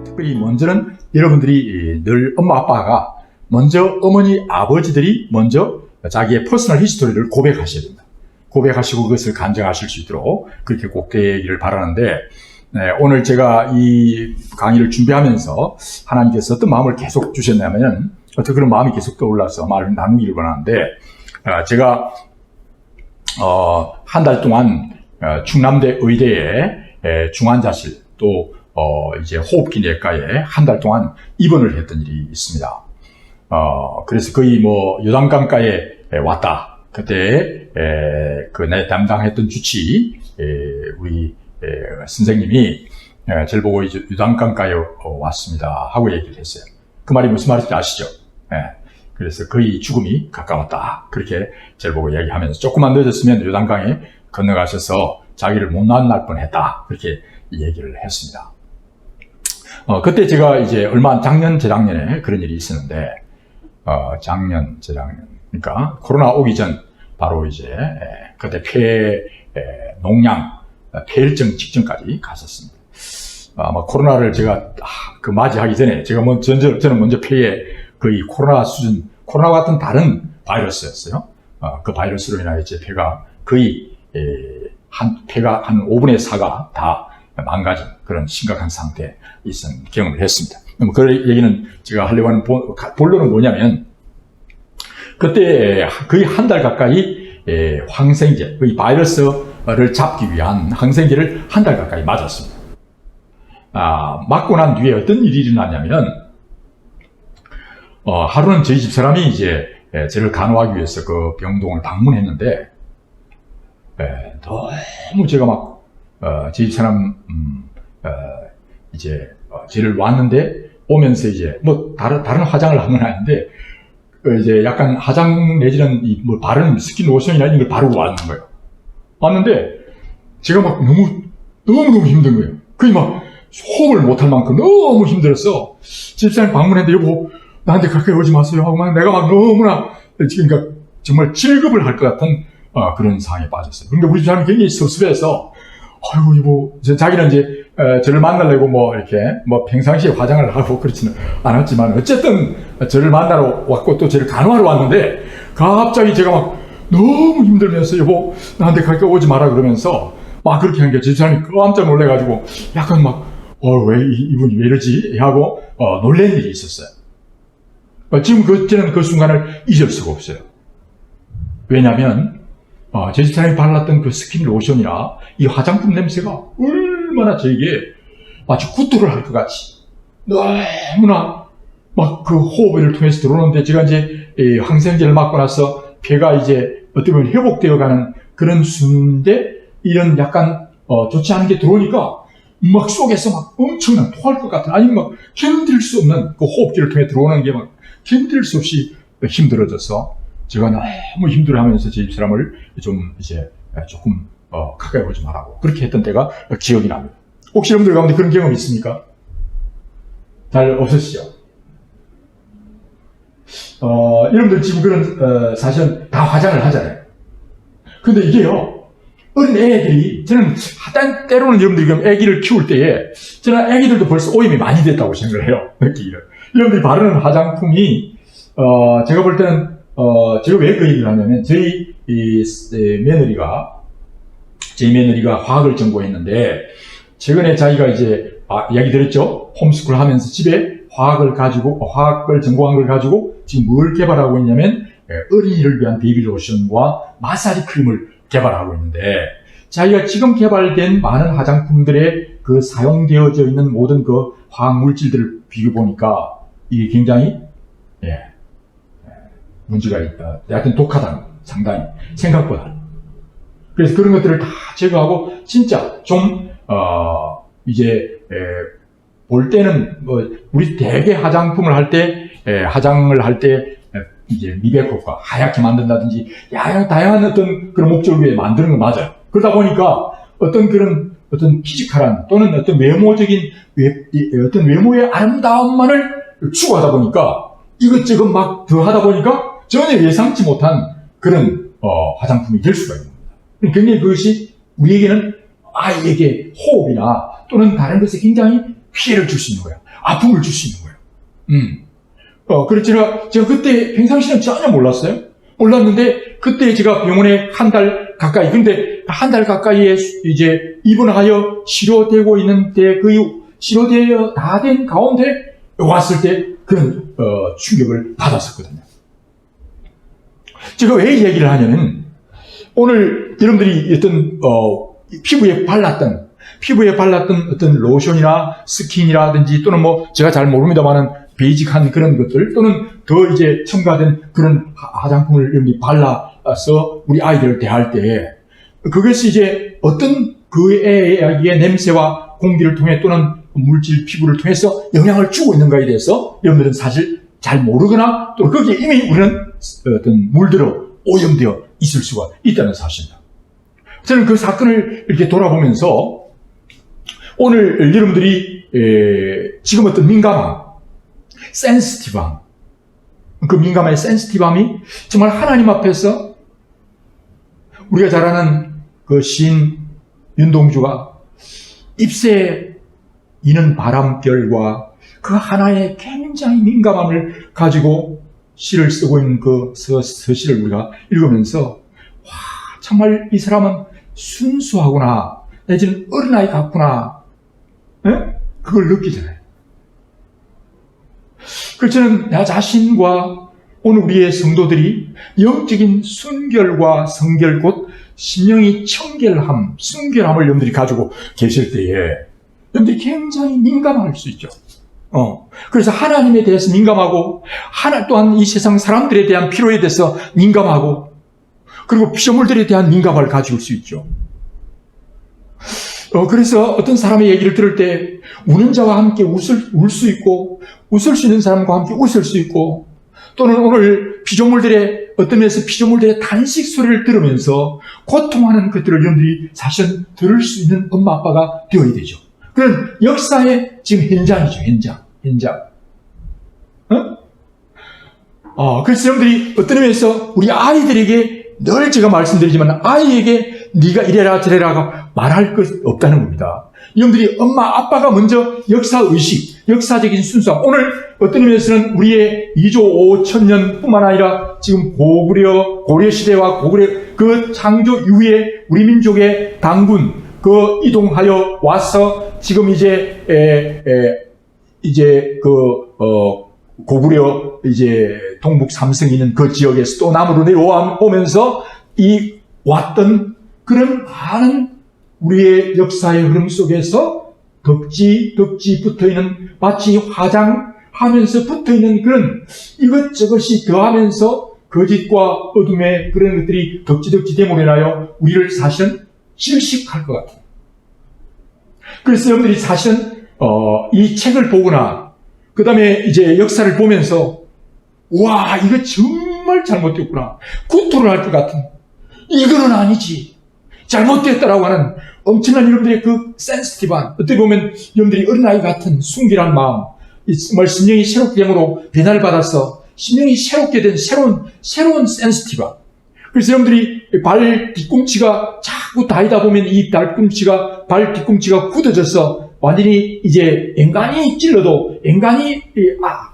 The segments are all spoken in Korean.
특별히 먼저는 여러분들이 늘 엄마 아빠가 먼저 어머니 아버지들이 먼저 자기의 퍼스널 히스토리를 고백하셔야 됩니다. 고백하시고 그것을 간증하실 수 있도록 그렇게 꼭 되기를 바라는데, 오늘 제가 이 강의를 준비하면서 하나님께서 어떤 마음을 계속 주셨냐면, 어떤 그런 마음이 계속 떠올라서 말을 나누기를 원하는데, 제가 한 달 동안 충남대 의대의 중환자실 또 이제 호흡기 내과에 한 달 동안 입원을 했던 일이 있습니다. 그래서 거의 뭐 요단강가에 왔다. 그때 내 담당했던 주치 우리 선생님이 저를 보고 이제 요단강가에 왔습니다 하고 얘기를 했어요. 그 말이 무슨 말인지 아시죠? 그래서 거의 죽음이 가까웠다. 그렇게 저를 보고 얘기하면서 조금만 늦었으면 요단강에 건너가셔서 자기를 못 만날 뻔했다. 그렇게 얘기를 했습니다. 그때 제가 이제 작년, 재작년에 그런 일이 있었는데, 작년, 재작년. 그러니까 코로나 오기 전 바로 이제 그때 농양, 폐혈증 직전까지 갔었습니다. 아마 코로나를 제가 맞이하기 전에 저는 먼저 폐에 거의 코로나 수준, 코로나 같은 다른 바이러스였어요. 그 바이러스로 인하여 제 폐가 거의 폐가 한 5분의 4가 다 망가진 그런 심각한 상태에 있었던 경험을 했습니다. 그 얘기는 제가 하려고 하는 본론은 뭐냐면, 그때 거의 한 달 가까이 항생제, 이 바이러스를 잡기 위한 항생제를 한 달 가까이 맞았습니다. 맞고 난 뒤에 어떤 일이 일어났냐면, 하루는 저희 집 사람이 이제 저를 간호하기 위해서 그 병동을 방문했는데, 너무 제가 저희 집 사람 이제 저를 왔는데, 오면서 이제 뭐 다른 화장을 한 건 아닌데 이제 약간 화장 내지는 바르는 스킨 로션이나 이런 걸 바르고 왔는 거예요. 왔는데 제가 너무 힘든 거예요. 거의 호흡을 못할 만큼 너무 힘들었어. 집사님 방문했는데, 여보 나한테 가까이 오지 마세요 하고 내가 너무나 그러니까 정말 질급을 할 것 같은 그런 상황에 빠졌어요. 근데 우리 집사람이 굉장히 섭섭해서, 아이고 여보, 자기는 이제 저를 만나려고 이렇게 평상시에 화장을 하고 그렇지는 않았지만 어쨌든 저를 만나러 왔고 또 저를 간호하러 왔는데, 갑자기 제가 너무 힘들면서 여보 나한테 가까이 오지 마라 그러면서 그렇게 하는 게 집사람이 깜짝 놀래가지고 약간 왜 이분이 왜 이러지 하고 놀란 일이 있었어요. 지금 저는 그 순간을 잊을 수가 없어요. 왜냐하면 제 집사람이 발랐던 그 스킨 로션이나 이 화장품 냄새가 얼마나 저에게 마치 구토를 할 것 같이 너무나 그 호흡을 통해서 들어오는데, 제가 이제 항생제를 맞고 나서 폐가 이제 어떻게 보면 회복되어 가는 그런 순인데, 이런 약간 좋지 않은 게 들어오니까 속에서 엄청난 토할 것 같은, 아니면 견딜 수 없는 그 호흡기를 통해 들어오는 게 견딜 수 없이 힘들어져서 제가 너무 힘들어하면서 제 집사람을 좀 이제 조금 가까이 오지 말라고 그렇게 했던 때가 기억이 납니다. 혹시 여러분들 가운데 그런 경험 있습니까? 잘 없으시죠? 여러분들 지금 그런 사실은 다 화장을 하잖아요. 근데 이게요, 어린 애들이, 저는 때로는 여러분들이 애기를 키울 때에 저는 애기들도 벌써 오염이 많이 됐다고 생각을 해요. 느끼기를. 여러분들이 바르는 화장품이 제가 볼 때는 제가 왜 그 얘기를 하냐면, 저희 며느리가 화학을 전공했는데, 최근에 자기가 이제 이야기 들었죠? 홈스쿨 하면서 집에 화학을 전공한 걸 가지고 지금 뭘 개발하고 있냐면, 어린이를 위한 베이비 로션과 마사지 크림을 개발하고 있는데, 자기가 지금 개발된 많은 화장품들에 그 사용되어져 있는 모든 그 화학 물질들을 비교 보니까 이게 굉장히 문제가 있다. 하여튼 독하다. 상당히 생각보다. 그래서 그런 것들을 다 제거하고 진짜 좀 이제 볼 때는 우리 대개 화장품을 할 때 이제 미백 효과 하얗게 만든다든지 다양한 어떤 그런 목적을 위해 만드는 건 맞아요. 그러다 보니까 어떤 피지컬한 또는 어떤 외모적인 어떤 외모의 아름다움만을 추구하다 보니까 이것저것 더 하다 보니까 전혀 예상치 못한 그런 화장품이 될 수가 있는 겁니다. 굉장히 그것이 우리에게는 아이에게 호흡이나 또는 다른 것에 굉장히 피해를 줄 수 있는 거야. 아픔을 줄 수 있는 거예요. 그래서 제가 그때 평상시는 전혀 몰랐어요. 몰랐는데 그때 제가 병원에 한 달 가까이, 근데 한 달 가까이에 이제 입원하여 치료되고 있는데 그 치료되어 다 된 가운데 왔을 때 그런 충격을 받았었거든요. 제가 왜 이 얘기를 하냐면 오늘 여러분들이 어떤 피부에 발랐던 어떤 로션이나 스킨이라든지 또는 뭐 제가 잘 모릅니다만은 베이직한 그런 것들 또는 더 이제 첨가된 그런 화장품을 여러분들이 발라서 우리 아이들을 대할 때 그것이 이제 어떤 그 애의 냄새와 공기를 통해 또는 물질, 피부를 통해서 영향을 주고 있는가에 대해서 여러분들은 사실 잘 모르거나 또 거기에 이미 우리는 어떤 물들어 오염되어 있을 수가 있다는 사실입니다. 저는 그 사건을 이렇게 돌아보면서 오늘 여러분들이 지금 어떤 민감함, 센시티브함, 그 민감함의 센시티브함이 정말 하나님 앞에서 우리가 잘 아는 그 시인 윤동주가 잎새에 이는 바람결과 그 하나의 굉장히 민감함을 가지고 시를 쓰고 있는 그 서시를 우리가 읽으면서 와, 정말 이 사람은 순수하구나, 내지는 어린아이 같구나, 그걸 느끼잖아요. 그래서 저는 나 자신과 오늘 우리의 성도들이 영적인 순결과 성결 곧 심령이 청결함, 순결함을 여러분들이 가지고 계실 때에 여러분들이 굉장히 민감할 수 있죠. 그래서 하나님에 대해서 민감하고 또한 이 세상 사람들에 대한 필요에 대해서 민감하고 그리고 피조물들에 대한 민감함을 가질 수 있죠. 그래서 어떤 사람의 얘기를 들을 때 우는 자와 함께 울 수 있고 웃을 수 있는 사람과 함께 웃을 수 있고 또는 오늘 피조물들의 어떤 면에서 피조물들의 단식 소리를 들으면서 고통하는 것들을 여러분들이 사실은 들을 수 있는 엄마 아빠가 되어야 되죠. 그런 역사의 지금 현장이죠. 현장. 그래서 여러분들이 어떤 의미에서 우리 아이들에게 늘 제가 말씀드리지만 아이에게 네가 이래라 저래라가 말할 것 없다는 겁니다. 여러분들이 엄마 아빠가 먼저 역사의식, 역사적인 순수함, 오늘 어떤 의미에서는 우리의 2조 5천년 뿐만 아니라 지금 고려시대와 고구려 그 창조 이후에 우리 민족의 당군 그 이동하여 와서 지금 이제 고구려 이제 동북 삼성이 있는 그 지역에서 또 남으로 내려오면서 이 왔던 그런 많은 우리의 역사의 흐름 속에서 덕지 붙어있는 마치 화장하면서 붙어있는 그런 이것저것이 더하면서 거짓과 어둠의 그런 것들이 덕지 되물어나요 우리를 사실은 질식할 것 같아요. 그래서 여러분들이 사실은 이 책을 보거나 그 다음에 이제 역사를 보면서 와 이거 정말 잘못됐구나 구토를 할 것 같은 이거는 아니지 잘못됐다라고 하는 엄청난 여러분들의 그 센시티브한 어떻게 보면 여러분들이 어린아이 같은 순결한 마음 정말 심령이 새롭게 됨으로 변화를 받아서 심령이 새롭게 된 새로운 센시티브한 그래서 여러분들이 발 뒤꿈치가 자꾸 다니다 보면 이 발 뒤꿈치가 굳어져서 완전히 이제 앵간히 찔러도 앵간히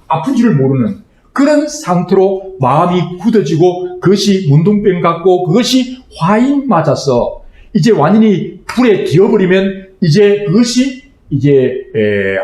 아픈 줄을 모르는 그런 상태로 마음이 굳어지고 그것이 문둥병 같고 그것이 화인 맞아서 이제 완전히 불에 뒤어버리면 이제 그것이 이제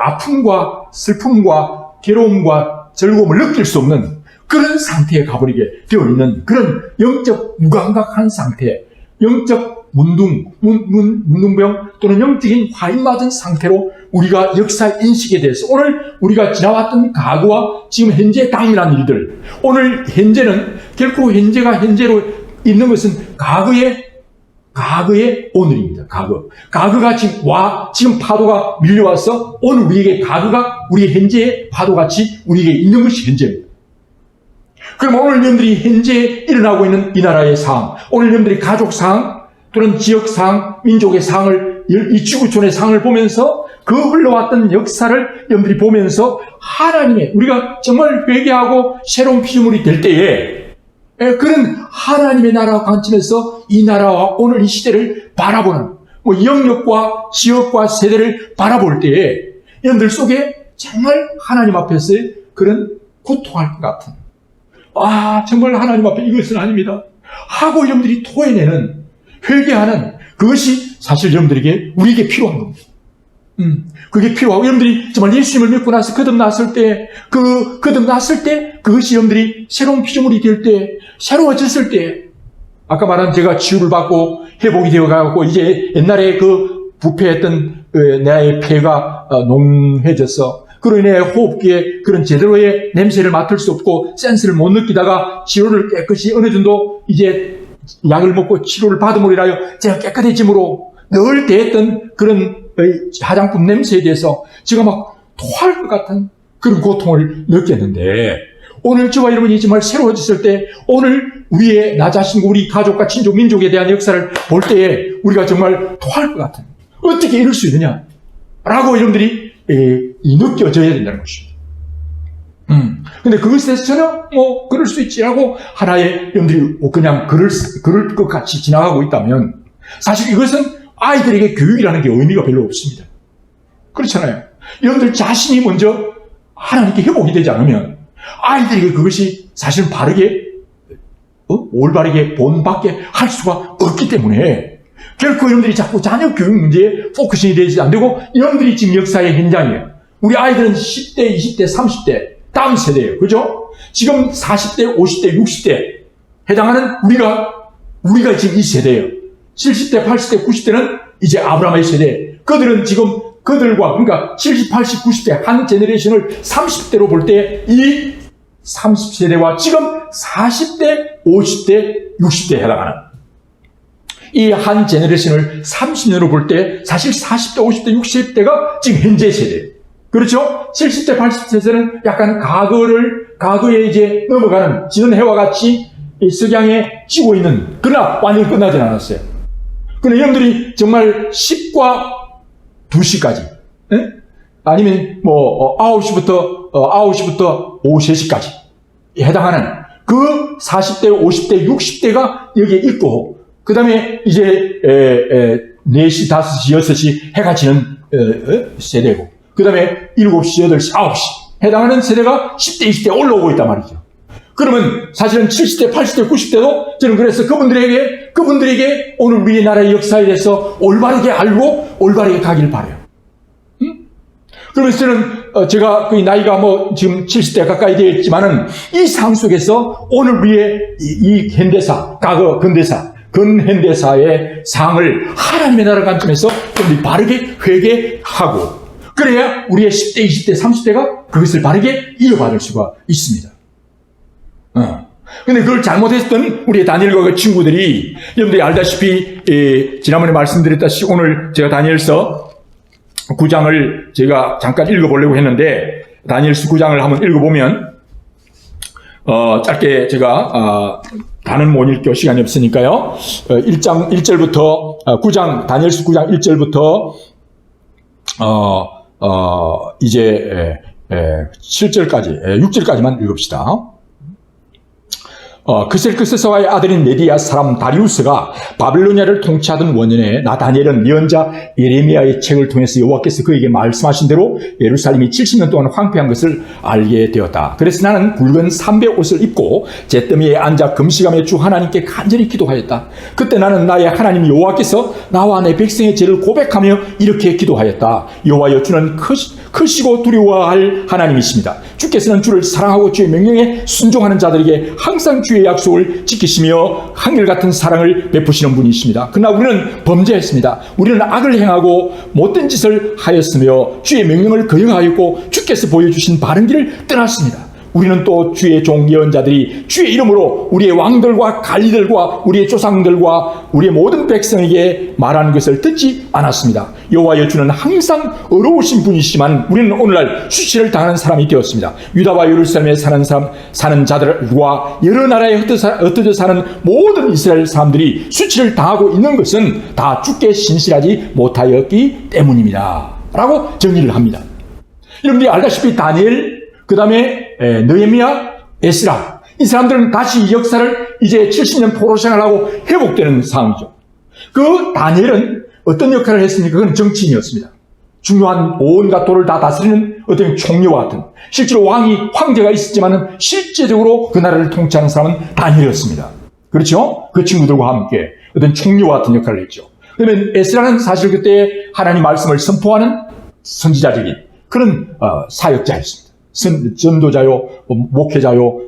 아픔과 슬픔과 괴로움과 즐거움을 느낄 수 없는 그런 상태에 가버리게 되어 있는 그런 영적 무감각한 상태, 영적 문둥병 또는 영적인 화인 맞은 상태로 우리가 역사 인식에 대해서 오늘 우리가 지나왔던 과거와 지금 현재 당면한 일들 오늘 현재는 결코 현재가 현재로 있는 것은 과거의 오늘입니다. 과거가 지금 파도가 밀려와서 오늘 우리에게 과거가 우리 현재의 파도같이 우리에게 있는 것이 현재입니다. 그럼 오늘 여러분들이 현재 일어나고 있는 이 나라의 상황, 오늘 여러분들이 가족 상황, 또는 지역 상황, 민족의 상황을, 이 지구촌의 상황을 보면서 그 흘러왔던 역사를 여러분들이 보면서 하나님의, 우리가 정말 회개하고 새로운 피조물이 될 때에 그런 하나님의 나라 관점에서 이 나라와 오늘 이 시대를 바라보는 영역과 지역과 세대를 바라볼 때에 여러분들 속에 정말 하나님 앞에서의 그런 고통할 것 같은, 정말 하나님 앞에 이것은 아닙니다 하고 여러분들이 토해내는, 회개하는 그것이 사실 여러분들에게, 우리에게 필요한 겁니다. 그게 필요하고, 여러분들이 정말 예수님을 믿고 나서 거듭났을 때, 거듭났을 때 그것이 여러분들이 새로운 피조물이 될 때, 새로워졌을 때, 아까 말한 제가 치유를 받고 회복이 되어가고 이제 옛날에 그 부패했던 나의 폐가 농해져서 그로 인해 호흡기에 그런 제대로의 냄새를 맡을 수 없고 센스를 못 느끼다가 치료를 깨끗이 어느 정도 이제 약을 먹고 치료를 받음으로 인하여 제가 깨끗해짐으로 늘 대했던 그런 화장품 냄새에 대해서 제가 막 토할 것 같은 그런 고통을 느꼈는데, 오늘 저와 여러분이 정말 새로워졌을 때, 오늘 우리의 나 자신과 우리 가족과 친족, 민족에 대한 역사를 볼 때에 우리가 정말 토할 것 같은, 어떻게 이럴 수 있느냐 라고 여러분들이 느껴져야 된다는 것입니다. 근데 그것에 대해서 전혀 그럴 수 있지라고 하나의 여러분들이 그냥 그럴 것 같이 지나가고 있다면, 사실 이것은 아이들에게 교육이라는 게 의미가 별로 없습니다. 그렇잖아요. 여러분들 자신이 먼저 하나님께 회복이 되지 않으면 아이들에게 그것이 사실 바르게 올바르게 본받게 할 수가 없기 때문에 결코 여러분들이 자꾸 자녀 교육 문제에 포커싱이 되지 안 되고, 여러분들이 지금 역사의 현장이에요. 우리 아이들은 10대, 20대, 30대 다음 세대예요. 그죠? 지금 40대, 50대, 60대 해당하는 우리가 지금 이 세대예요. 70대, 80대, 90대는 이제 아브라함의 세대. 그들은 지금 그러니까 70, 80, 90대 한 제너레이션을 30대로 볼 때 이 30세대와 지금 40대, 50대, 60대에 해당하는 이 한 제너레이션을 30년으로 볼 때 사실 40대, 50대, 60대가 지금 현재 세대예요. 그렇죠? 70대, 80세대는 약간 과거에 이제 넘어가는 지는 해와 같이 이 석양에 지고 있는, 그러나 완전히 끝나지 않았어요. 그런데 여러분들이 정말 10과 2시까지, 아니면 9시부터 오후 3시까지 해당하는 그 40대, 50대, 60대가 여기에 있고, 그 다음에 이제 4시, 5시, 6시 해가 지는 세대고, 그 다음에 7시, 8시, 9시 해당하는 세대가 10대, 20대 올라오고 있단 말이죠. 그러면 사실은 70대, 80대, 90대도 저는 그래서 그분들에게 오늘 우리나라의 역사에 대해서 올바르게 알고 올바르게 가길 바라요. 그러면서 저는 제가 그 나이가 지금 70대 가까이 되었지만은 이 삶 속에서 오늘 우리의 이 현대사, 과거 근현대사의 상을 하나님의 나라 관점에서 좀 바르게 회개하고, 그래야 우리의 10대, 20대, 30대가 그것을 바르게 이어받을 수가 있습니다. 근데 그걸 잘못했던 우리 다니엘과 그 친구들이, 여러분들이 알다시피 지난번에 말씀드렸다시피 오늘 제가 다니엘서 9장을 제가 잠깐 읽어보려고 했는데, 다니엘서 9장을 한번 읽어보면 짧게 제가 다는 못 읽고 시간이 없으니까요. 1장 1절부터 9장 다니엘서 9장 1절부터 이제 7절까지 6절까지만 읽읍시다. 그셀크스사와의 아들인 메디아 사람 다리우스가 바빌로니아를 통치하던 원년에 나 다니엘은 예언자 예레미야의 책을 통해서 여호와께서 그에게 말씀하신 대로 예루살렘이 70년 동안 황폐한 것을 알게 되었다. 그래서 나는 붉은 삼배 옷을 입고 잿더미에 앉아 금식하며 주 하나님께 간절히 기도하였다. 그때 나는 나의 하나님 여호와께서 나와 내 백성의 죄를 고백하며 이렇게 기도하였다. 여호와여, 주는 크시고 두려워할 하나님이십니다. 주께서는 주를 사랑하고 주의 명령에 순종하는 자들에게 항상 주의 약속을 지키시며 한결같은 사랑을 베푸시는 분이십니다. 그러나 우리는 범죄했습니다. 우리는 악을 행하고 못된 짓을 하였으며 주의 명령을 거역하였고 주께서 보여주신 바른 길을 떠났습니다. 우리는 또 주의 종 예언자들이 주의 이름으로 우리의 왕들과 관리들과 우리의 조상들과 우리의 모든 백성에게 말하는 것을 듣지 않았습니다. 여호와여, 주는 항상 어려우신 분이시지만 우리는 오늘날 수치를 당하는 사람이 되었습니다. 유다와 예루살렘에 사는 자들과 여러 나라에 흩어져 사는 모든 이스라엘 사람들이 수치를 당하고 있는 것은 다 주께 신실하지 못하였기 때문입니다. 라고 정의를 합니다. 여러분들이 알다시피 다니엘, 그 다음에 느헤미야, 에스라, 이 사람들은 다시 역사를 이제 70년 포로 생활하고 회복되는 상황이죠. 그 다니엘은 어떤 역할을 했습니까? 그건 정치인이었습니다. 중요한 온갖 도를 다 다스리는 어떤 총리와 같은, 실제로 황제가 있었지만은 실제적으로 그 나라를 통치하는 사람은 다니엘이었습니다. 그렇죠? 그 친구들과 함께 어떤 총리와 같은 역할을 했죠. 그러면 에스라는 사실 그때 하나님 말씀을 선포하는 선지자적인 그런 사역자였습니다. 전도자요, 목회자요,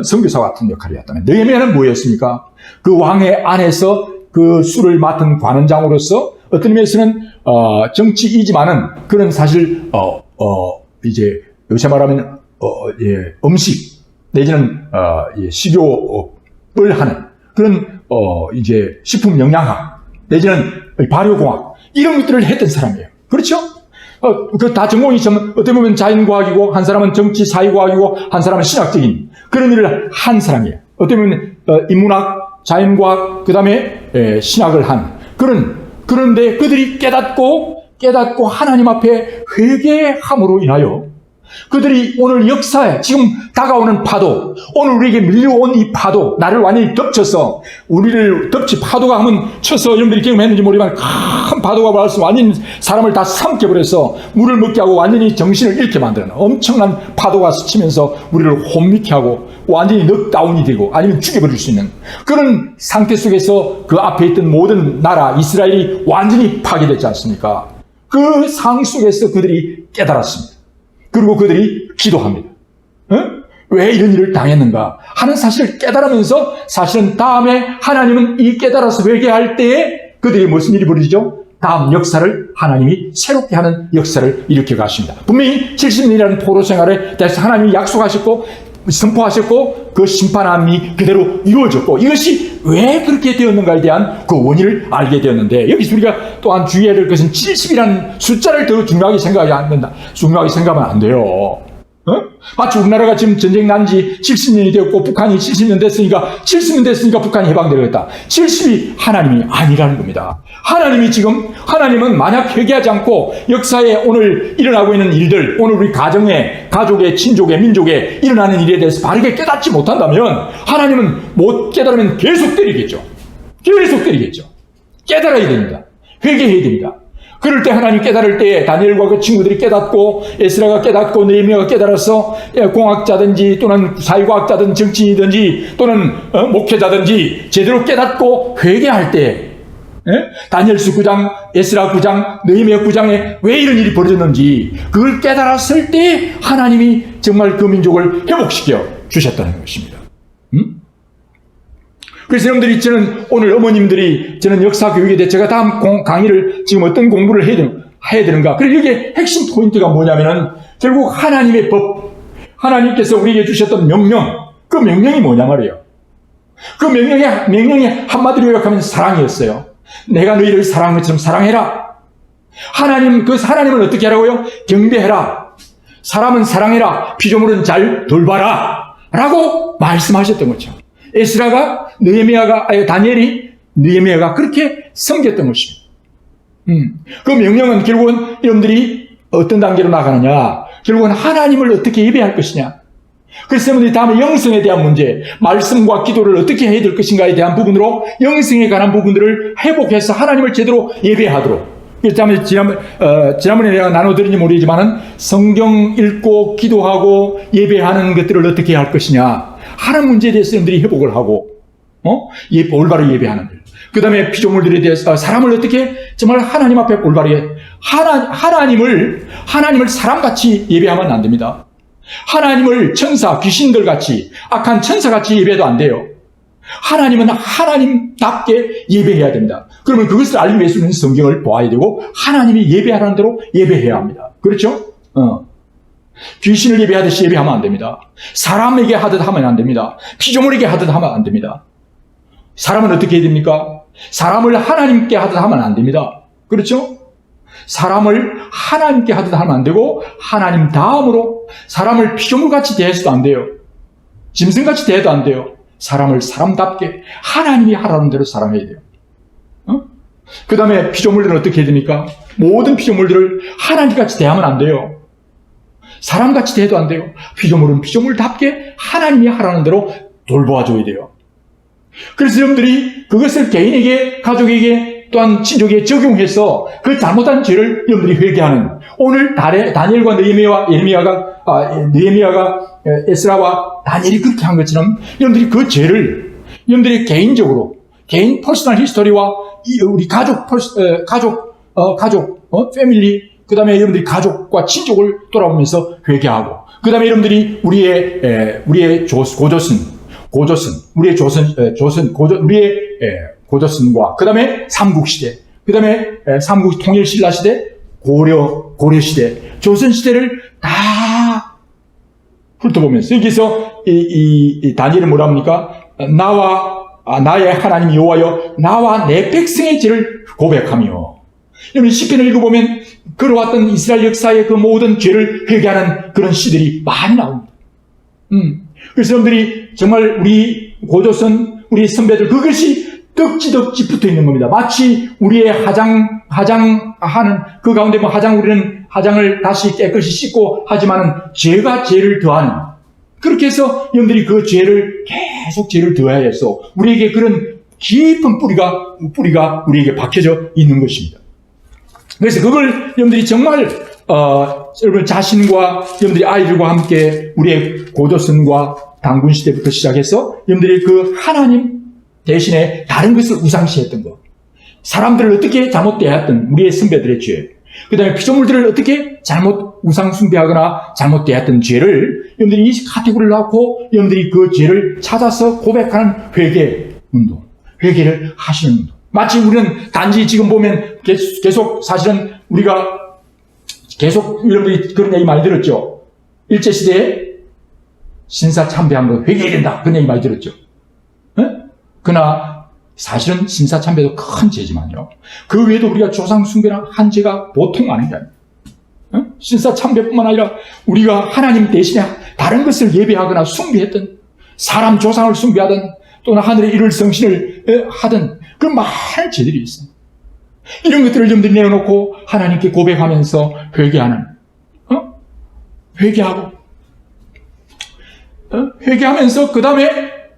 선교사 같은 역할을 했다면, 느헤미야는 뭐였습니까? 그 왕의 안에서 그 수를 맡은 관원장으로서 어떤 의미에서는 정치이지만은 그런 사실 이제 요새 말하면 음식 내지는 식욕을 하는 그런 이제 식품 영양학 내지는 발효공학 이런 것들을 했던 사람이에요. 그렇죠? 그 다 전공이 있으면 어떻게 보면 자연과학이고 한 사람은 정치 사회과학이고 한 사람은 신학적인 그런 일을 한 사람이에요. 어떻게 보면 인문학, 자연과학 그다음에 신학을 한 그런데 그들이 깨닫고 하나님 앞에 회개함으로 인하여 그들이 오늘 역사에 지금 다가오는 파도, 오늘 우리에게 밀려온 이 파도, 나를 완전히 덮쳐서 우리를 파도가 한번 쳐서 여러분들이 경험했는지 모르지만 큰 파도가 와서 완전히 사람을 다 삼켜버려서 물을 먹게 하고 완전히 정신을 잃게 만드는 엄청난 파도가 스치면서 우리를 혼미케 하고 완전히 넉다운이 되고 아니면 죽여버릴 수 있는 그런 상태 속에서 그 앞에 있던 모든 나라 이스라엘이 완전히 파괴됐지 않습니까? 그 상황 속에서 그들이 깨달았습니다. 그리고 그들이 기도합니다. 왜 이런 일을 당했는가 하는 사실을 깨달으면서 사실은 다음에 하나님은 이 깨달아서 회개할 때에 그들이 무슨 일이 벌어지죠? 다음 역사를 하나님이 새롭게 하는 역사를 일으켜 가십니다. 분명히 70년이라는 포로 생활에 대해서 하나님이 약속하셨고 선포하셨고 그 심판함이 그대로 이루어졌고 이것이 왜 그렇게 되었는가에 대한 그 원인을 알게 되었는데 여기서 우리가 또한 주의해야 될 것은 70이라는 숫자를 더 중요하게 생각하면 안 돼요. 마치 우리나라가 지금 전쟁 난 지 70년이 되었고 북한이 70년 됐으니까 북한이 해방되겠다. 70이 하나님이 아니라는 겁니다. 하나님은 만약 회개하지 않고 역사에 오늘 일어나고 있는 일들, 오늘 우리 가정에, 가족에, 친족에, 민족에 일어나는 일에 대해서 바르게 깨닫지 못한다면 하나님은 못 깨달으면 계속 때리겠죠. 깨달아야 됩니다. 회개해야 됩니다. 그럴 때 하나님 깨달을 때 다니엘과 그 친구들이 깨닫고 에스라가 깨닫고 느헤미야가 깨달아서 공학자든지 또는 사회과학자든 정치인이든지 또는 목회자든지 제대로 깨닫고 회개할 때 다니엘서 9장, 에스라 9장, 느헤미야 9장에 왜 이런 일이 벌어졌는지 그걸 깨달았을 때 하나님이 정말 그 민족을 회복시켜 주셨다는 것입니다. 그래서 여러분들이 오늘 어머님들이 역사 교육에 대해 제가 다음 강의를 지금 어떤 공부를 해야 되는가. 그리고 여기에 핵심 포인트가 뭐냐면은 결국 하나님의 법, 하나님께서 우리에게 주셨던 명령, 그 명령이 뭐냐 말이에요. 그 명령이 한마디로 요약하면 사랑이었어요. 내가 너희를 사랑한 것처럼 사랑해라. 하나님은 어떻게 하라고요? 경배해라. 사람은 사랑해라. 피조물은 잘 돌봐라. 라고 말씀하셨던 거죠. 에스라가 다니엘이 느헤미야가 그렇게 섬겼던 것입니다. 그 명령은 결국은 여러분들이 어떤 단계로 나가느냐? 결국은 하나님을 어떻게 예배할 것이냐? 그래서 여러분들이 다음에 영성에 대한 문제, 말씀과 기도를 어떻게 해야 될 것인가에 대한 부분으로 영성에 관한 부분들을 회복해서 하나님을 제대로 예배하도록. 그래서 지난번에 내가 나눠드린지 모르지만은 성경 읽고 기도하고 예배하는 것들을 어떻게 할 것이냐 하는 문제에 대해서 여러분들이 회복을 하고 올바로 예배하는 일. 그 다음에 피조물들에 대해서 사람을 어떻게 정말 하나님 앞에 올바르게 하나님을 사람같이 예배하면 안 됩니다. 하나님을 귀신들같이 악한 천사같이 예배해도 안 돼요. 하나님은 하나님답게 예배해야 됩니다. 그러면 그것을 알기 위해서는 성경을 보아야 되고 하나님이 예배하라는 대로 예배해야 합니다. 그렇죠? 귀신을 예배하듯이 예배하면 안 됩니다. 사람에게 하듯 하면 안 됩니다. 피조물에게 하듯 하면 안 됩니다. 사람은 어떻게 해야 됩니까? 사람을 하나님께 하듯 하면 안 됩니다. 그렇죠? 사람을 하나님께 하듯 하면 안 되고 하나님 다음으로 사람을 피조물같이 대해서도 안 돼요. 짐승같이 대해도 안 돼요. 사람을 사람답게 하나님이 하라는 대로 사랑해야 돼요. 그 다음에 피조물들은 어떻게 해야 됩니까? 모든 피조물들을 하나님같이 대하면 안 돼요. 사람같이 대해도 안 돼요. 피조물은 피조물답게 하나님이 하라는 대로 돌보아줘야 돼요. 그래서 여러분들이 그것을 개인에게, 가족에게, 또한 친족에게 적용해서 그 잘못한 죄를 여러분들이 회개하는, 오늘 다니엘과 느헤미야가 에스라와 다니엘이 그렇게 한 것처럼 여러분들이 그 죄를 여러분들이 개인적으로, 개인 퍼스널 히스토리와 우리 패밀리, 그 다음에 여러분들이 가족과 친족을 돌아보면서 회개하고, 그 다음에 여러분들이 우리의 고조선과, 그 다음에 삼국시대, 그 다음에 삼국 통일신라시대, 고려시대, 조선시대를 다 훑어보면서, 여기서 이 다니엘은 뭐라 합니까? 나의 하나님 여호와여, 나와 내 백성의 죄를 고백하며. 여러분 시편을 읽어보면 걸어왔던 이스라엘 역사의 그 모든 죄를 회개하는 그런 시들이 많이 나옵니다. 그래서 여러분들이 정말 우리 고조선, 우리 선배들, 그것이 덕지 붙어 있는 겁니다. 마치 우리의 화장하는 그 가운데 우리는 화장을 다시 깨끗이 씻고 하지만은 죄가 죄를 더하는, 그렇게 해서 여러분들이 그 죄를 계속 죄를 더해서 우리에게 그런 깊은 뿌리가 우리에게 박혀져 있는 것입니다. 그래서 그걸 여러분들이 정말 여러분 자신과 여러분들이 아이들과 함께 우리의 고조선과 단군 시대부터 시작해서 여러분들이 그 하나님 대신에 다른 것을 우상시했던 것, 사람들을 어떻게 잘못 대했던 우리의 선배들의 죄, 그 다음에 피조물들을 어떻게 잘못 우상 숭배하거나 잘못 대했던 죄를 여러분들이 이 카테고리를 놓고 여러분들이 그 죄를 찾아서 고백하는 회개 운동, 회개를 하시는 운동. 마치 우리는 단지 지금 보면 계속 사실은 우리가 계속 여러분들이 그런 얘기 많이 들었죠. 일제시대에 신사 참배한 거 회개해야 된다, 그런 얘기 많이 들었죠. 그러나 사실은 신사 참배도 큰 죄지만요, 그 외에도 우리가 조상 숭배랑 한 죄가 보통 아닌 게 아니에요. 신사 참배뿐만 아니라 우리가 하나님 대신에 다른 것을 예배하거나 숭배했던, 사람 조상을 숭배하던, 또는 하늘의 일월 성신을 하던 그런 많은 죄들이 있습니다. 이런 것들을 여러분들이 내어놓고 하나님께 고백하면서 회개하는, 회개하면서 그 다음에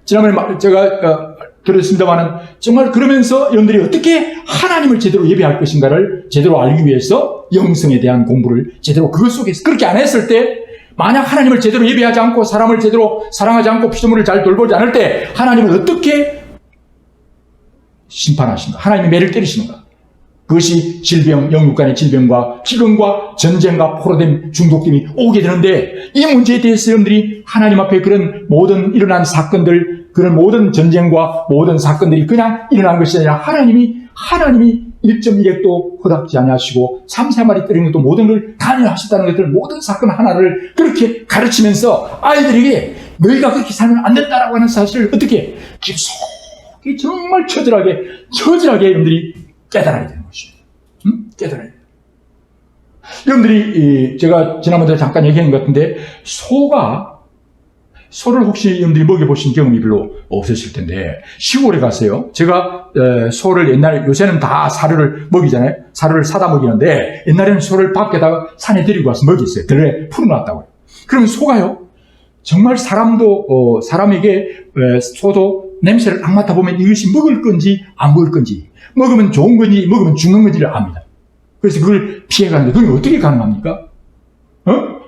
지난번에 제가 들었습니다만은 정말 그러면서 여러분들이 어떻게 하나님을 제대로 예배할 것인가를 제대로 알기 위해서 영성에 대한 공부를 제대로 그것 속에서, 그렇게 안 했을 때 만약 하나님을 제대로 예배하지 않고 사람을 제대로 사랑하지 않고 피조물을 잘 돌보지 않을 때 하나님은 어떻게 심판하신가, 하나님의 매를 때리시는가. 그것이 질병, 영육 간의 질병과 기근과 전쟁과 포로됨, 중독됨이 오게 되는데, 이 문제에 대해서 여러분들이 하나님 앞에 그런 모든 일어난 사건들, 그런 모든 전쟁과 모든 사건들이 그냥 일어난 것이 아니라 하나님이 1.1핵도 허락지 아니하시고 3~4마리 때린 것도 모든 걸 단련하셨다는 것들, 모든 사건 하나를 그렇게 가르치면서 아이들에게 너희가 그렇게 살면 안 된다라고 하는 사실을 어떻게 깊숙이 정말 처절하게 여러분들이 깨달아야 되는 것입니다. 깨달아야 돼요. 여러분들이 제가 지난번에 잠깐 얘기한 것 같은데, 소를 혹시 여러분들이 먹여보신 경험이 별로 없으실 텐데, 시골에 가세요. 제가 소를 옛날에, 요새는 다 사료를 먹이잖아요. 사료를 사다 먹이는데 옛날에는 소를 밖에다가 산에 데리고 와서 먹였어요. 들에 풀어놨다고요. 그럼 소가요, 정말 사람에게 소도 냄새를 안 맡아보면 이것이 먹을 건지 안 먹을 건지, 먹으면 좋은 건지 먹으면 죽는 건지를 압니다. 그래서 그걸 피해가는데 그게 어떻게 가능합니까?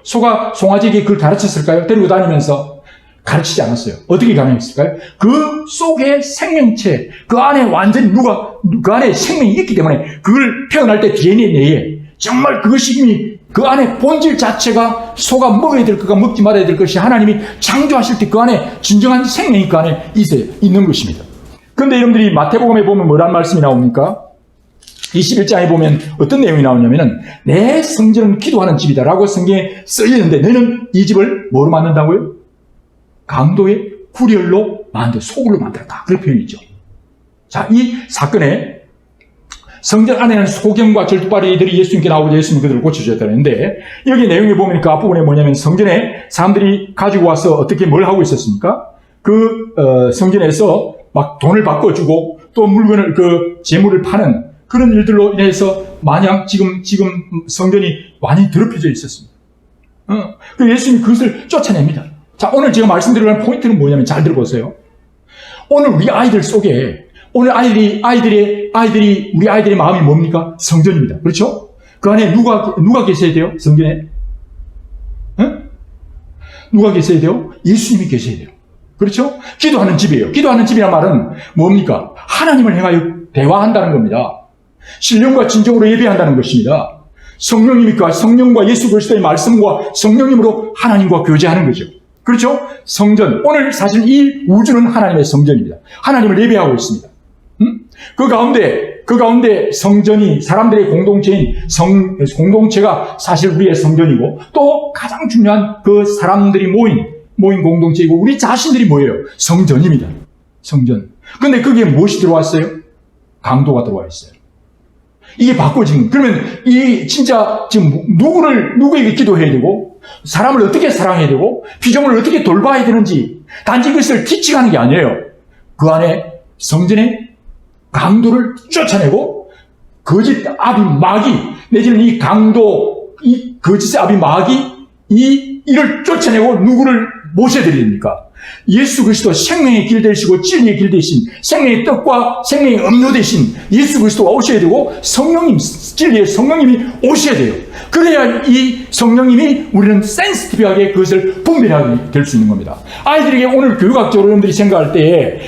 소가 송아지에게 그걸 가르쳤을까요? 데리고 다니면서 가르치지 않았어요. 어떻게 가능했을까요? 그 속에 생명체, 그 안에 완전히 그 안에 생명이 있기 때문에 그걸 태어날 때 DNA 내에 정말 그것이 이미 그 안에 본질 자체가 소가 먹어야 될 것과 먹지 말아야 될 것이 하나님이 창조하실 때 그 안에 진정한 생명이 그 안에 있는 것입니다. 그런데 여러분들이 마태복음에 보면 뭐란 말씀이 나옵니까? 21장에 보면 어떤 내용이 나오냐면은 내 성전은 기도하는 집이다 라고 성경에 쓰여있는데, 너희는 이 집을 뭐로 만든다고요? 강도의 구렬로 소굴로 만들었다, 그런 표현이 있죠. 자, 이 사건에 성전 안에는 소경과 절두파리들이 예수님께 나오고 예수님 그들을 고쳐주셨다는데, 여기 내용에 보면 그 앞부분에 뭐냐면 성전에 사람들이 가지고 와서 어떻게 뭘 하고 있었습니까? 성전에서 막 돈을 바꿔주고 또 물건을, 재물을 파는 그런 일들로 인해서 마냥 지금 성전이 완전히 더럽혀져 있었습니다. 그래서 예수님이 그것을 쫓아냅니다. 자, 오늘 제가 말씀드리는 포인트는 뭐냐면 잘 들어보세요. 오늘 우리 아이들 속에, 오늘 우리 아이들의 마음이 뭡니까? 성전입니다. 그렇죠? 그 안에 누가 계셔야 돼요? 성전에? 응? 누가 계셔야 돼요? 예수님이 계셔야 돼요. 그렇죠? 기도하는 집이에요. 기도하는 집이란 말은 뭡니까? 하나님을 향하여 대화한다는 겁니다. 신령과 진정으로 예배한다는 것입니다. 성령과 예수 그리스도의 말씀과 성령님으로 하나님과 교제하는 거죠. 그렇죠? 성전. 오늘 사실 이 우주는 하나님의 성전입니다. 하나님을 예배하고 있습니다. 그 가운데 성전이 사람들의 공동체가 사실 우리의 성전이고, 또 가장 중요한 그 사람들이 모인 공동체이고, 우리 자신들이 뭐예요? 성전입니다. 성전. 근데 거기에 무엇이 들어왔어요? 강도가 들어와 있어요. 이게 바꿔진, 그러면 진짜 지금 누구에게 기도해야 되고, 사람을 어떻게 사랑해야 되고, 피조물을 어떻게 돌봐야 되는지, 단지 그것을 티칭하는 게 아니에요. 그 안에 성전에 강도를 쫓아내고, 거짓 아비 마귀, 내지는 이 거짓의 아비 마귀, 이를 쫓아내고 누구를 모셔드려야 됩니까? 예수 그리스도 생명의 길 되시고 진리의 길 되신, 생명의 떡과 생명의 음료 되신 예수 그리스도가 오셔야 되고, 진리의 성령님이 오셔야 돼요. 그래야 이 성령님이 우리는 센시티브하게 그것을 분별하게 될 수 있는 겁니다. 아이들에게 오늘 교육학적으로 여러분들이 생각할 때에,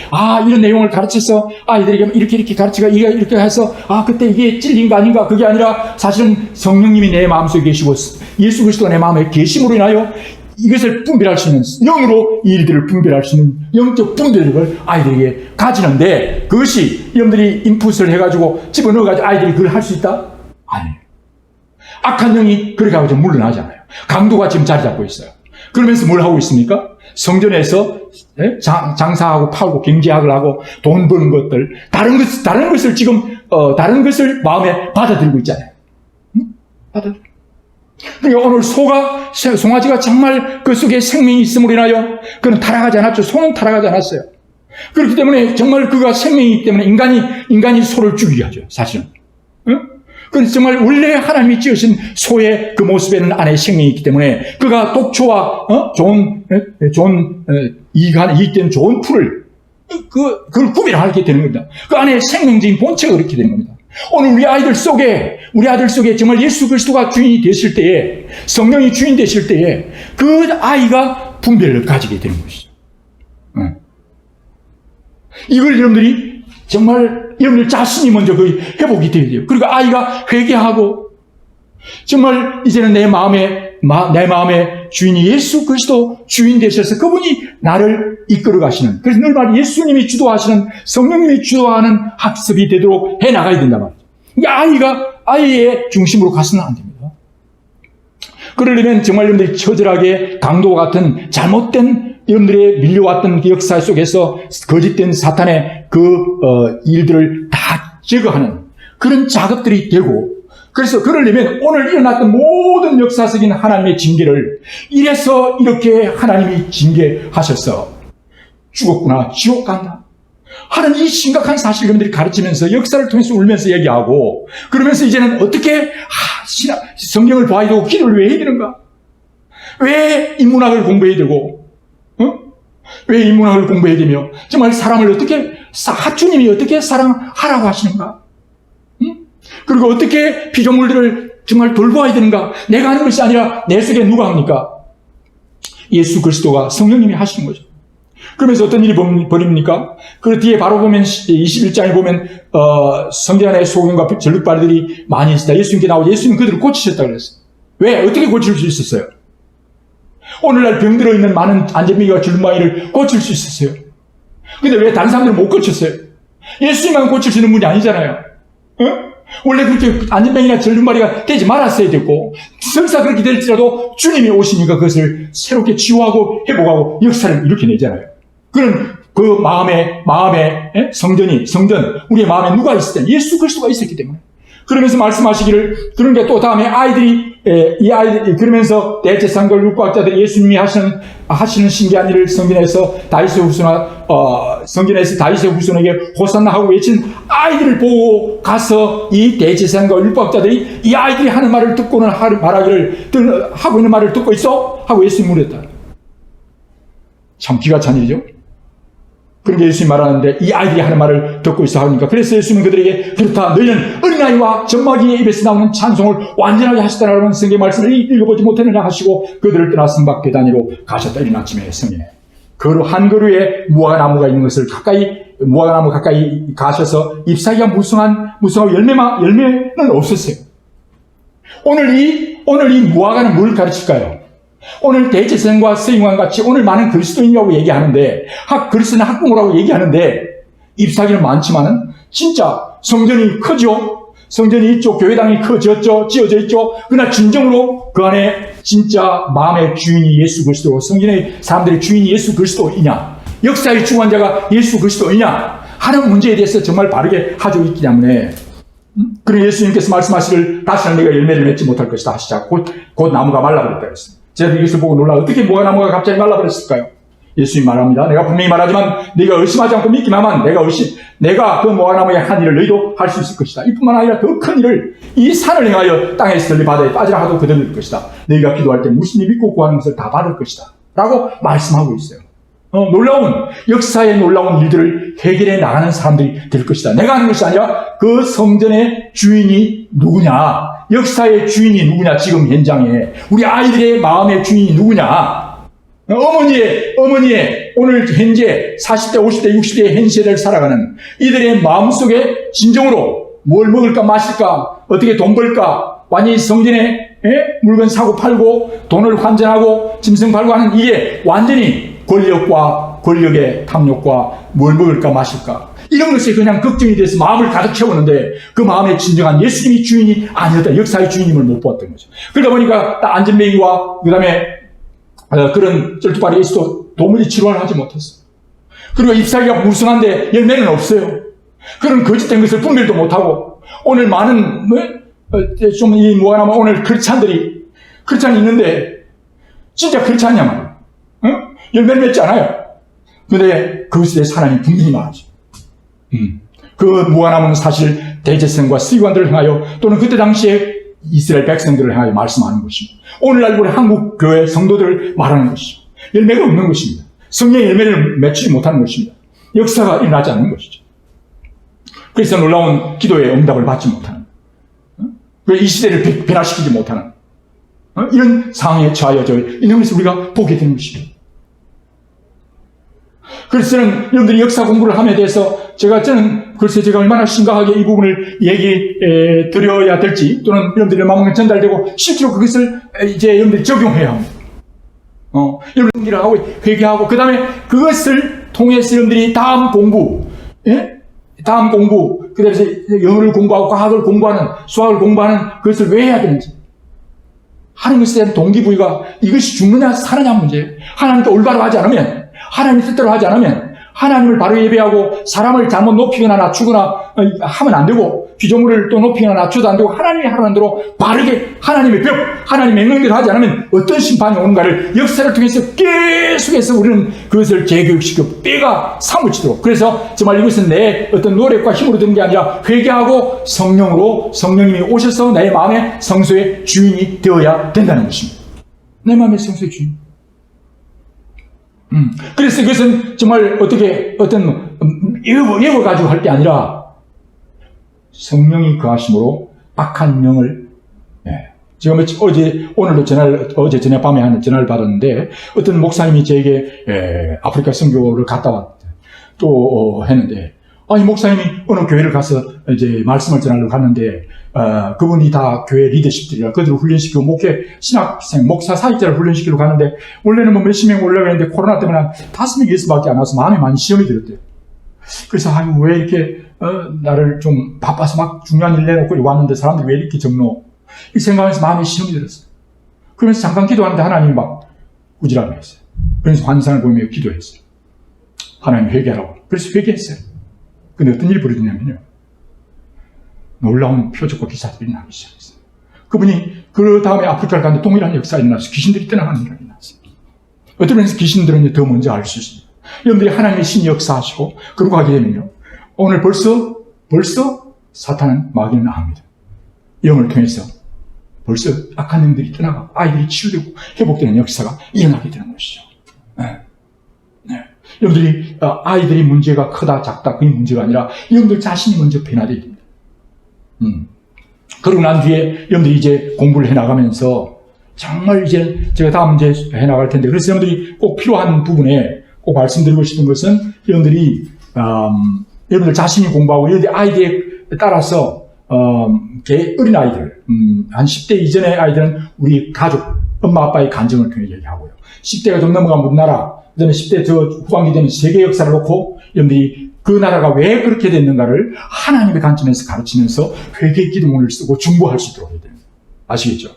이런 내용을 가르쳐서 아이들에게 이렇게 가르치가 이렇게 해서, 그때 이게 진리인가 아닌가, 그게 아니라 사실은 성령님이 내 마음속에 계시고 예수 그리스도가 내 마음에 계심으로 인하여 이것을 분별할 수 있는, 영으로 이 일들을 분별할 수 있는 영적 분별력을 아이들에게 가지는데, 그것이 여러분들이 인풋을 해가지고 집어넣어가지고 아이들이 그걸 할 수 있다? 아니에요. 악한 영이 그렇게 하고 물러나잖아요. 강도가 지금 자리 잡고 있어요. 그러면서 뭘 하고 있습니까? 성전에서 장사하고 팔고 경제학을 하고 돈 버는 것들, 다른 것을 마음에 받아들이고 있잖아요. 그러니까 오늘 송아지가 정말 그 속에 생명이 있음으로 인하여 그는 타락하지 않았죠. 소는 타락하지 않았어요. 그렇기 때문에 정말 그가 생명이기 때문에 인간이 소를 죽이게 하죠, 사실은. 그래서 정말 원래 하나님이 지으신 소의 그 모습에는 안에 생명이 있기 때문에 그가 독초와 이익되는 좋은 풀을 그걸 구별하게 되는 겁니다. 그 안에 생명적인 본체가 그렇게 되는 겁니다. 오늘 우리 아이들 속에 정말 예수 그리스도가 주인이 되실 때에, 성령이 주인 되실 때에 그 아이가 분별을 가지게 되는 것이죠. 이걸 여러분들 자신이 먼저 거의 회복이 되어야 돼요. 그리고 아이가 회개하고, 정말 이제는 내 마음에 주인이 예수 그리스도 주인 되셔서 그분이 나를 이끌어 가시는, 그래서 늘 말이 예수님이 주도하시는, 성령님이 주도하는 학습이 되도록 해 나가야 된단 말이죠. 아이의 중심으로 가서는 안 됩니다. 그러려면 정말 여러분들이 처절하게 강도와 같은 잘못된 여러분들의 밀려왔던 그 역사 속에서 거짓된 사탄의 일들을 다 제거하는 그런 작업들이 되고, 그래서 그러려면 오늘 일어났던 모든 역사적인 하나님의 징계를 이래서 이렇게 하나님이 징계하셔서 죽었구나, 지옥 간다 하는 이 심각한 사실을 여러분들이 가르치면서 역사를 통해서 울면서 얘기하고, 그러면서 이제는 어떻게 성경을 봐야 되고 기도를 왜 해야 되는가? 왜 인문학을 공부해야 되고, 왜 인문학을 공부해야 되며, 정말 사람을 어떻게, 하추님이 어떻게 사랑하라고 하시는가? 그리고 어떻게 피조물들을 정말 돌보아야 되는가? 내가 하는 것이 아니라 내 속에 누가 합니까? 예수 그리스도가, 성령님이 하시는 거죠. 그러면서 어떤 일이 벌입니까? 그 뒤에 바로 보면 21장에 보면 성전 안에 소금과 전룩발들이 많이 있었다. 예수님께 나오고 예수님 그들을 고치셨다고 그랬어요. 왜? 어떻게 고칠 수 있었어요? 오늘날 병들어 있는 많은 안전뱅이와 줄마이를 고칠 수 있었어요. 근데 왜 다른 사람들은 못 고쳤어요? 예수님만 고칠 수 있는 분이 아니잖아요. 원래 그렇게 안전뱅이나 절름발이가 되지 말았어야 됐고, 설사 그렇게 될지라도 주님이 오시니까 그것을 새롭게 치유하고 회복하고 역사를 일으켜내잖아요. 그런 그 마음에 성전, 우리의 마음에 누가 있을 때 예수 그리스도가 있었기 때문에. 그러면서 말씀하시기를, 그런데 또 다음에 그러면서 대제사장과 율법학자들이 예수님이 하시는 신기한 일을 성전에서 다윗의 후손에게 호산나 하고 외친 아이들을 보고 가서 이 대제사장과 율법학자들이 이 아이들이 하는 말을 듣고는 하고 있는 말을 듣고 있어? 하고 예수님 물었다. 참 기가 찬 일이죠. 그렇게 예수님이 말하는데 이 아이들이 하는 말을 듣고 있어 하니까 그래서 예수님은 그들에게 그렇다 너희는 어린아이와 젖먹이의 입에서 나오는 찬송을 완전하게 하시다라는 성경의 말씀을 읽어보지 못했느냐 하시고 그들을 떠나 성박 배단위로 가셨다. 이른 아침에 성경에 한 그루에 무화과나무가 있는 것을 무화과나무 가까이 가셔서 잎사귀가 무성하고 열매는 없었어요. 오늘 이 무화과는 뭘 가르칠까요? 오늘 대제사장과 서기관 같이 오늘 많은 그리스도인이라고 얘기하는데 그리스도인 학부모라고 얘기하는데 잎사귀는 많지만은 진짜 성전이 크죠. 성전이 있죠. 교회당이 커졌죠. 지어져 있죠. 그러나 진정으로 그 안에 진짜 마음의 주인이 예수 그리스도, 성전의 사람들의 주인이 예수 그리스도이냐, 역사의 주관자가 예수 그리스도이냐 하는 문제에 대해서 정말 바르게 가지고 있기 때문에 그리고 예수님께서 말씀하시길 다시는 내가 열매를 맺지 못할 것이다 하시자 곧 나무가 말라버렸다 했습니다. 제가 이것을 보고 놀라 어떻게 무화과나무가 갑자기 말라버렸을까요? 예수님 말합니다. 내가 분명히 말하지만 네가 의심하지 않고 믿기만 하면 내가 그 무화과나무의 한 일을 너희도 할 수 있을 것이다. 이뿐만 아니라 더 큰 일을 이 산을 행하여 땅에서 들리 바다에 빠지라 하도 그들을 것이다. 너희가 기도할 때 무슨 믿고 구하는 것을 다 받을 것이다. 라고 말씀하고 있어요. 역사의 놀라운 일들을 해결해 나가는 사람들이 될 것이다. 내가 하는 것이 아니라 그 성전의 주인이 누구냐, 역사의 주인이 누구냐, 지금 현장에 우리 아이들의 마음의 주인이 누구냐, 어머니의 오늘 현재 40대, 50대, 60대의 현 세대를 살아가는 이들의 마음속에 진정으로 뭘 먹을까 마실까, 어떻게 돈 벌까, 완전히 성전에 물건 사고 팔고 돈을 환전하고 짐승 팔고 하는 이게 완전히 권력의 탐욕과 뭘 먹을까 마실까 이런 것에 그냥 걱정이 돼서 마음을 가득 채우는데 그 마음의 진정한 예수님이 주인이 아니었다. 역사의 주인임을 못 보았던 거죠. 그러다 보니까 안전뱅이와 그 다음에 그런 쩔뚝발이 있어도 도무지 치료를 하지 못했어. 그리고 잎사귀가 무성한데 열매는 없어요. 그런 거짓된 것을 분별도 못하고 오늘 많은 좀 이 무화과나무 오늘 크리스찬이 있는데 진짜 크리스찬이냐 말이야. 열매를 맺지 않아요. 그런데 그것에 대해서 하나님이 분명히 말하죠. 그 무화과나무는 사실 대제사장과 서기관들을 향하여 또는 그때 당시에 이스라엘 백성들을 향하여 말씀하는 것입니다. 오늘날 우리 한국 교회 성도들을 말하는 것이죠. 열매가 없는 것입니다. 성령의 열매를 맺지 못하는 것입니다. 역사가 일어나지 않는 것이죠. 그래서 놀라운 기도의 응답을 받지 못하는, 이 시대를 변화시키지 못하는 이런 상황에 처하여져 있는 것을 우리가 보게 되는 것입니다. 그래서 저는 여러분들이 역사 공부를 함에 대해서 저는 글쎄 제가 얼마나 심각하게 이 부분을 드려야 될지 또는 여러분들의 마음에 전달되고 실제로 그것을 이제 여러분들이 적용해야 합니다. 여러분들이 하고 회개하고 그 다음에 그것을 통해서 여러분들이 다음 공부 그래서 영어를 공부하고 과학을 공부하는 수학을 공부하는 그것을 왜 해야 되는지 하는 것에 대한 동기부여가 이것이 죽느냐 사느냐 문제예요. 하나님께 올바로 하지 않으면 하나님 뜻대로 하지 않으면 하나님을 바로 예배하고 사람을 잘못 높이거나 낮추거나 하면 안 되고 피조물을 또 높이거나 낮춰도 안 되고 하나님이 하라는 대로 바르게 하나님의 법, 하나님의 명령대로 하지 않으면 어떤 심판이 오는가를 역사를 통해서 계속해서 우리는 그것을 재교육시켜 때가 사무치도록 그래서 정말 이것은 내 어떤 노력과 힘으로 되는 게 아니라 회개하고 성령님이 오셔서 내 마음의 성소의 주인이 되어야 된다는 것입니다. 내 마음의 성소의 주인. 그래서 이것은 정말 어떤 예고 가지고 할 게 아니라 성령이 거하심으로 악한 영을 제가 오늘도 어제 저녁 밤에 한 전화를 받았는데 어떤 목사님이 저에게 아프리카 선교를 갔다 왔대. 또 했는데 이 목사님이 어느 교회를 가서 이제 말씀을 전하려고 갔는데 그분이 다 교회 리더십들이라 그들을 훈련시키고 신학생, 목사 사역자를 훈련시키러 가는데 원래는 뭐 몇십 명 올라가 있는데 코로나 때문에 한 5명, 6명밖에 안 와서 마음에 많이 시험이 들었대요. 그래서 왜 이렇게 나를 좀 바빠서 막 중요한 일 내놓고 왔는데 사람들이 왜 이렇게 적노? 이 생각하면서 마음에 시험이 들었어요. 그러면서 잠깐 기도하는데 하나님이 막 꾸지람을 했어요. 그래서 환상을 보며 기도했어요. 하나님 회개하라고. 그래서 회개했어요. 근데 어떤 일이 벌어지냐면요. 놀라운 표적과 기사들이 나기 시작했어요. 그분이 그 다음에 아프리카를 갔는데 동일한 역사가 일어나서 귀신들이 떠나가는 일이 일어났어요. 어떤 면에서 귀신들은 더 먼저 알 수 있습니다. 여러분들이 하나님의 신이 역사하시고 그러고 하게 되면요. 오늘 벌써 사탄은 마귀는 압니다. 영을 통해서 벌써 악한 영들이 떠나가고 아이들이 치유되고 회복되는 역사가 일어나게 되는 것이죠. 여러분들이 아이들이 문제가 크다 작다 그게 문제가 아니라 여러분들 자신이 먼저 변화되어야 됩니다. 그러고 난 뒤에 여러분들이 이제 공부를 해나가면서 정말 이제 제가 다음 이제 해나갈 텐데 그래서 여러분들이 꼭 필요한 부분에 꼭 말씀드리고 싶은 것은 여러분들이 여러분들 자신이 공부하고 여러분들 아이들에 따라서 어린 아이들 한 10대 이전의 아이들은 우리 가족 엄마 아빠의 간증을 통해 얘기하고요. 10대가 좀 넘어가면 우리나라 그다음에 10대 저 후반기 되면 세계 역사를 놓고 여러분들이 그 나라가 왜 그렇게 됐는가를 하나님의 관점에서 가르치면서 회개 기도문을 쓰고 중보할 수 있도록 해야 됩니다. 아시겠죠?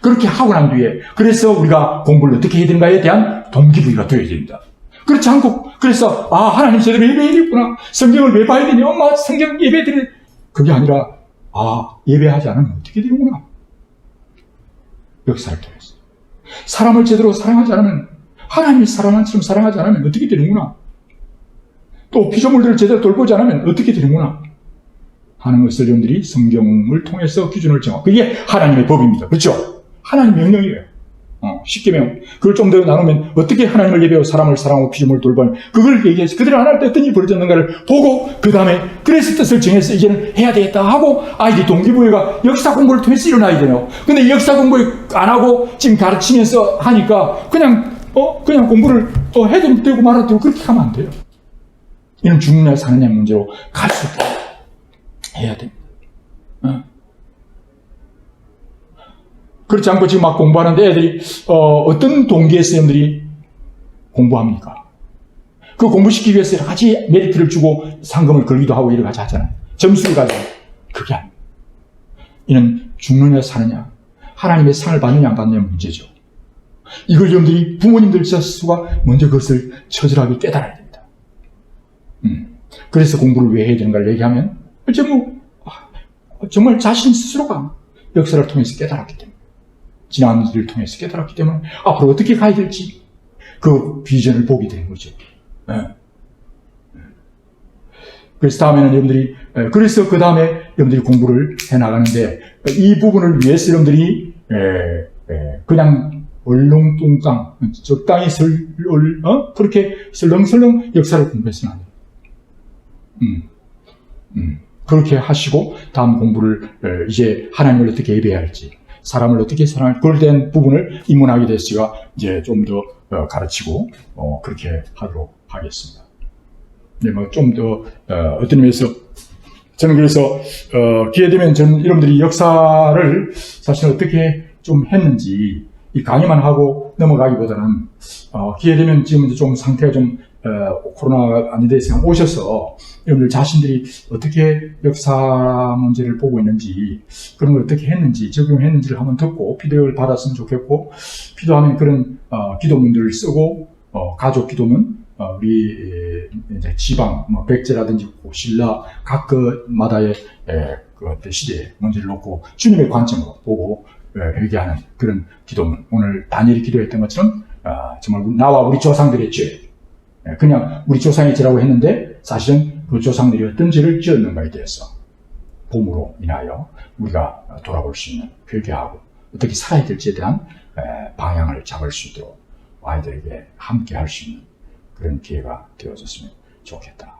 그렇게 하고 난 뒤에 그래서 우리가 공부를 어떻게 해야 되는가에 대한 동기부여가 되어야 됩니다. 그렇지 않고 그래서 하나님 제대로 예배해야겠구나. 성경을 왜 봐야 되냐. 엄마 성경 예배드려. 그게 아니라 예배하지 않으면 어떻게 되는구나. 역사를 통해서 사람을 제대로 사랑하지 않으면 하나님이 사랑한처럼 사랑하지 않으면 어떻게 되는구나. 또 피조물들을 제대로 돌보지 않으면 어떻게 되는구나 하는 것을 여러분들이 성경을 통해서 기준을 정하고 그게 하나님의 법입니다. 그렇죠? 하나님 명령이에요. 십계명. 그걸 좀 더 나누면 어떻게 하나님을 예배하고 사람을 사랑하고 피조물을 돌보는 그걸 얘기해서 그들을 안 할 때 어떤 일이 벌어졌는가를 보고 그 다음에 그래서 뜻을 정해서 이제는 해야 되겠다 하고 아이들이 동기부여가 역사 공부를 통해서 일어나야 돼요. 근데 이 역사 공부 안 하고 지금 가르치면서 하니까 그냥 공부를 해도 되고 말아도 되고 그렇게 하면 안 돼요. 이는 죽느냐 사느냐 문제로 갈 수 있다. 해야 됩니다. 그렇지 않고 지금 막 공부하는데 애들이 어떤 동기에서 애들이 공부합니까? 그 공부시키기 위해서 여러 가지 메리트를 주고 상금을 걸기도 하고 여러 가지 하잖아요. 점수를 가지고. 그게 아닙니다. 이는 죽느냐 사느냐 하나님의 상을 받느냐 안 받느냐 문제죠. 이걸 여러분들이 부모님들 스스로가 먼저 그것을 처절하게 깨달아야 됩니다. 그래서 공부를 왜 해야 되는가를 얘기하면 정말 자신 스스로가 역사를 통해서 깨달았기 때문에 지난 일을 통해서 깨달았기 때문에 앞으로 어떻게 가야 될지 그 비전을 보게 되는 거죠. 그래서 다음에는 여러분들이 그래서 그 다음에 여러분들이 공부를 해나가는데 이 부분을 위해서 여러분들이 그냥 얼렁뚱땅 적당히 그렇게 설렁설렁 역사를 공부해서는 안 돼요. 그렇게 하시고 다음 공부를 이제 하나님을 어떻게 예배해야 할지 사람을 어떻게 사랑할 그걸 대한 부분을 입문하게 됐으니까 이제 좀 더 가르치고 그렇게 하도록 하겠습니다. 네, 좀 더 어떤 의미에서 저는 그래서 기회 되면 저는 여러분들이 역사를 사실 어떻게 좀 했는지 이 강의만 하고 넘어가기보다는 기회 되면 지금 이제 좀 상태가 좀 코로나가 아닌 데 있으면 오셔서 여러분들 자신들이 어떻게 역사 문제를 보고 있는지 그런 걸 어떻게 했는지 적용했는지를 한번 듣고 피드백을 받았으면 좋겠고 필요하면 그런 기도문들을 쓰고 가족 기도문 우리 이제 지방 백제라든지 신라 각 그마다의 그 시대의 문제를 놓고 주님의 관점으로 보고 회개하는 그런 기도문 오늘 다니엘이 기도했던 것처럼 정말 나와 우리 조상들의 죄 그냥 우리 조상의 죄라고 했는데 사실은 그 조상들이 어떤 죄를 지었는가에 대해서 봄으로 인하여 우리가 돌아볼 수 있는 회개하고 어떻게 살아야 될지에 대한 방향을 잡을 수 있도록 아이들에게 함께 할 수 있는 그런 기회가 되어졌으면 좋겠다.